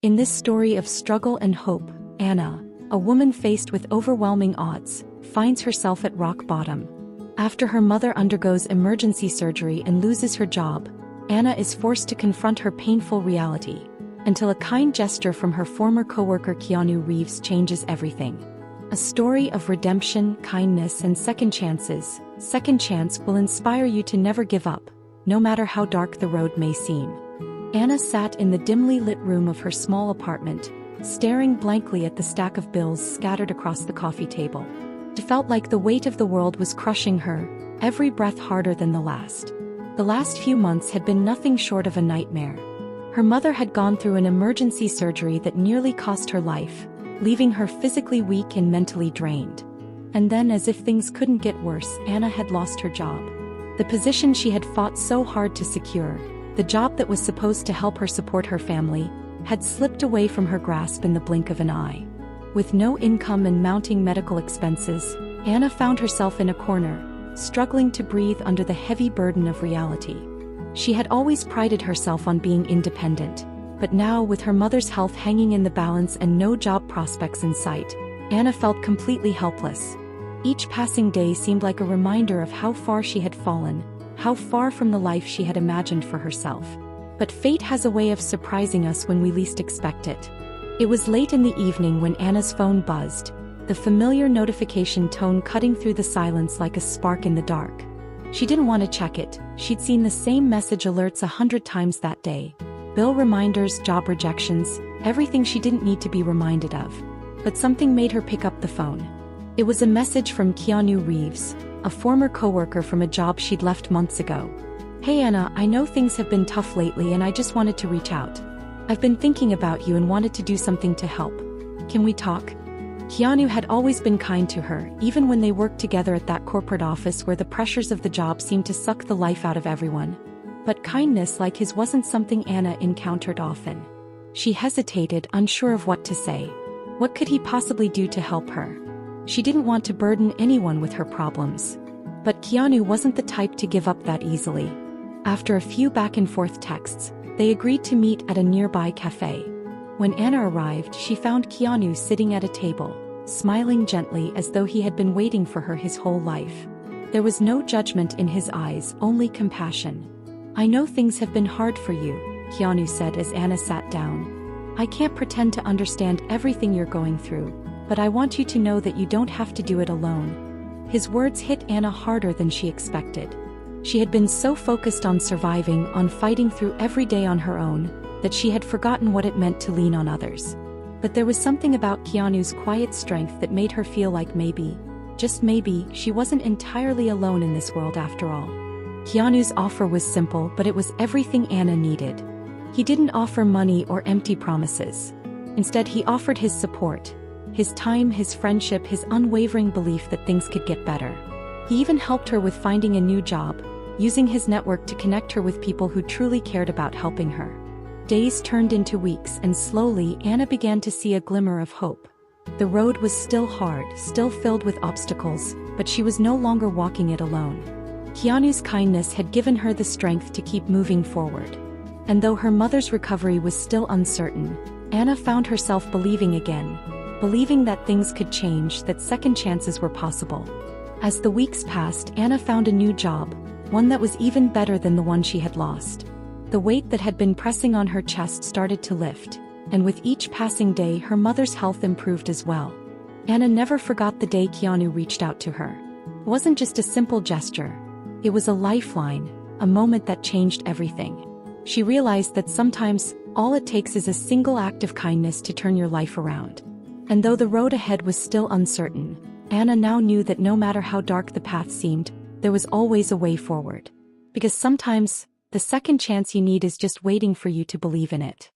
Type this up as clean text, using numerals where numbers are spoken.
In this story of struggle and hope, Anna, a woman faced with overwhelming odds, finds herself at rock bottom. After her mother undergoes emergency surgery and loses her job, Anna is forced to confront her painful reality, until a kind gesture from her former coworker Keanu Reeves changes everything. A story of redemption, kindness, and second chances. Second Chance will inspire you to never give up, no matter how dark the road may seem. Anna sat in the dimly lit room of her small apartment, staring blankly at the stack of bills scattered across the coffee table. It felt like the weight of the world was crushing her, every breath harder than the last. The last few months had been nothing short of a nightmare. Her mother had gone through an emergency surgery that nearly cost her life, leaving her physically weak and mentally drained. And then, as if things couldn't get worse, Anna had lost her job. The position she had fought so hard to secure, the job that was supposed to help her support her family, had slipped away from her grasp in the blink of an eye. With no income and mounting medical expenses, Anna found herself in a corner, struggling to breathe under the heavy burden of reality. She had always prided herself on being independent, but now, with her mother's health hanging in the balance and no job prospects in sight, Anna felt completely helpless. Each passing day seemed like a reminder of how far she had fallen, how far from the life she had imagined for herself. But fate has a way of surprising us when we least expect it. It was late in the evening when Anna's phone buzzed, the familiar notification tone cutting through the silence like a spark in the dark. She didn't want to check it. She'd seen the same message alerts 100 times that day. Bill reminders, job rejections, everything she didn't need to be reminded of. But something made her pick up the phone. It was a message from Keanu Reeves, a former coworker from a job she'd left months ago. "Hey Anna, I know things have been tough lately and I just wanted to reach out. I've been thinking about you and wanted to do something to help. Can we talk?" Keanu had always been kind to her, even when they worked together at that corporate office where the pressures of the job seemed to suck the life out of everyone. But kindness like his wasn't something Anna encountered often. She hesitated, unsure of what to say. What could he possibly do to help her? She didn't want to burden anyone with her problems. But Keanu wasn't the type to give up that easily. After a few back-and-forth texts, they agreed to meet at a nearby cafe. When Anna arrived, she found Keanu sitting at a table, smiling gently as though he had been waiting for her his whole life. There was no judgment in his eyes, only compassion. "I know things have been hard for you," Keanu said as Anna sat down. "I can't pretend to understand everything you're going through, but I want you to know that you don't have to do it alone." His words hit Anna harder than she expected. She had been so focused on surviving, on fighting through every day on her own, that she had forgotten what it meant to lean on others. But there was something about Keanu's quiet strength that made her feel like maybe, just maybe, she wasn't entirely alone in this world after all. Keanu's offer was simple, but it was everything Anna needed. He didn't offer money or empty promises. Instead, he offered his support, his time, his friendship, his unwavering belief that things could get better. He even helped her with finding a new job, using his network to connect her with people who truly cared about helping her. Days turned into weeks, and slowly Anna began to see a glimmer of hope. The road was still hard, still filled with obstacles, but she was no longer walking it alone. Keanu's kindness had given her the strength to keep moving forward. And though her mother's recovery was still uncertain, Anna found herself believing again, believing that things could change, that second chances were possible. As the weeks passed, Anna found a new job, one that was even better than the one she had lost. The weight that had been pressing on her chest started to lift, and with each passing day her mother's health improved as well. Anna never forgot the day Keanu reached out to her. It wasn't just a simple gesture. It was a lifeline, a moment that changed everything. She realized that sometimes, all it takes is a single act of kindness to turn your life around. And though the road ahead was still uncertain, Anna now knew that no matter how dark the path seemed, there was always a way forward. Because sometimes, the second chance you need is just waiting for you to believe in it.